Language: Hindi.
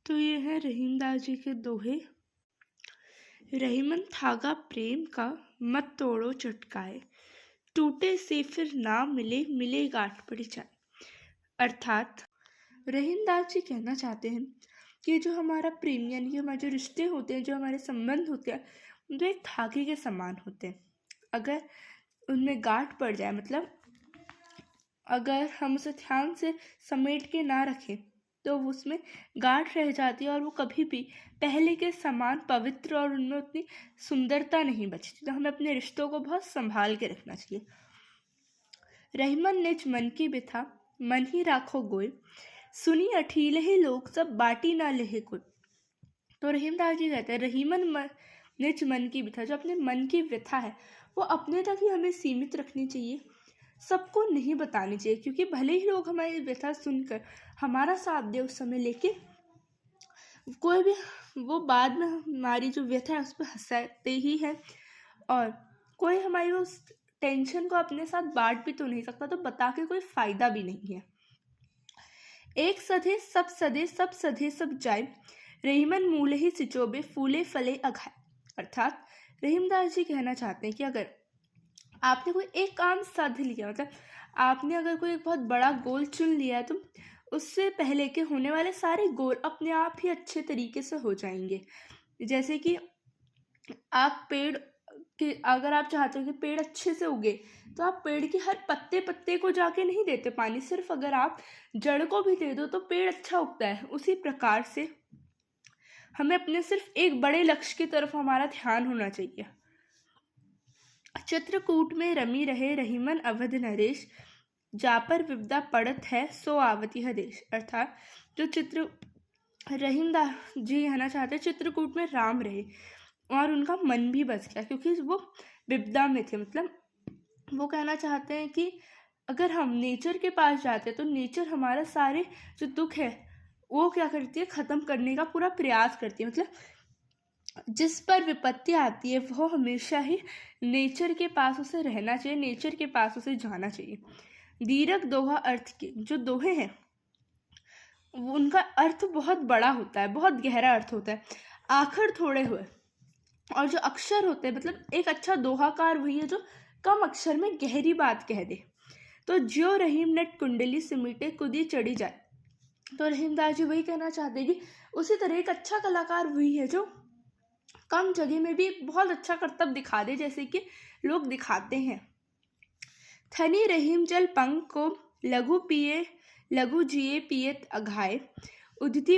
तो ये है रहीमदास जी के दोहे। रहीमन धागा प्रेम का मत तोड़ो चटकाए, टूटे से फिर ना मिले, मिले गांठ पड़ जाए। अर्थात रहीमदास जी कहना चाहते हैं कि जो हमारा प्रेम यानी कि हमारे जो रिश्ते होते हैं, जो हमारे संबंध होते हैं, वो एक धागे के समान होते हैं। अगर उनमें गांठ पड़ जाए, मतलब अगर हम उसे ध्यान से समेट के ना रखें तो उसमें गांठ रह जाती है और वो कभी भी पहले के समान पवित्र और उनमें उतनी सुंदरता नहीं बचती। तो हमें अपने रिश्तों को बहुत संभाल के रखना चाहिए। रहीमन निज मन की बिथा, मन ही राखो गोय, सुनी अठीले ही लोग सब बाटी ना लेहे कुल। तो रहीमदास जी कहते हैं रहीमन निज मन की बिथा, जो अपने मन की व्यथा है वो अपने तक ही हमें सीमित रखनी चाहिए, सबको नहीं बतानी चाहिए। क्योंकि भले ही लोग हमारी व्यथा सुनकर हमारा साथ दे उस समय, लेकिन कोई भी वो बाद में हमारी जो व्यथा है उस पर हंसाते ही है और कोई हमारी उस टेंशन को अपने साथ बांट भी तो नहीं सकता, तो बता के कोई फायदा भी नहीं है। एक सधे सब सधे, सब सधे सब जाए, रहीमन मूले ही सिचोबे, फूले फले अघाए। अर्थात रहीमदास जी कहना चाहते हैं कि अगर आपने कोई एक काम साध लिया, मतलब आपने अगर कोई एक बहुत बड़ा गोल चुन लिया है, तो उससे पहले के होने वाले सारे गोल अपने आप ही अच्छे तरीके से हो जाएंगे। जैसे कि आप पेड़ के, अगर आप चाहते हो कि पेड़ अच्छे से उगे, तो आप पेड़ के हर पत्ते पत्ते को जाके नहीं देते पानी, सिर्फ अगर आप जड़ को भी दे दो तो पेड़ अच्छा उगता है। उसी प्रकार से हमें अपने सिर्फ एक बड़े लक्ष्य की तरफ हमारा ध्यान होना चाहिए। चित्रकूट में रमी रहे रहीमन अवध नरेश, जा पर विपदा पड़त है सो आवती है देश। अर्थात जो रहीमदास जी कहना चाहते हैं चित्रकूट में राम रहे और उनका मन भी बस गया क्योंकि वो विपदा में थे। मतलब वो कहना चाहते हैं कि अगर हम नेचर के पास जाते हैं तो नेचर हमारा सारे जो दुख है वो क्या करती है, ख़त्म करने का पूरा प्रयास करती है। मतलब जिस पर विपत्ति आती है वो हमेशा ही नेचर के पास उसे रहना चाहिए, नेचर के पास उसे जाना चाहिए। दीर्घ दोहा अर्थ के जो दोहे हैं उनका अर्थ बहुत बड़ा होता है, बहुत गहरा अर्थ होता है। आखिर थोड़े हुए और जो अक्षर होते हैं, मतलब एक अच्छा दोहाकार वही है जो कम अक्षर में गहरी बात कह दे। तो ज्यो रहीम नेट कुंडली सिमीटे कुदी चढ़ी जाए। तो रहीमदास जी वही कहना चाहते हैं कि उसी तरह एक अच्छा कलाकार वही है जो कम जगह में भी बहुत अच्छा करतब दिखा दे, जैसे कि लोग दिखाते हैं। थनी रहीम जल पंख को लघु पिए, लघु जिए पियत अघाए, उदिति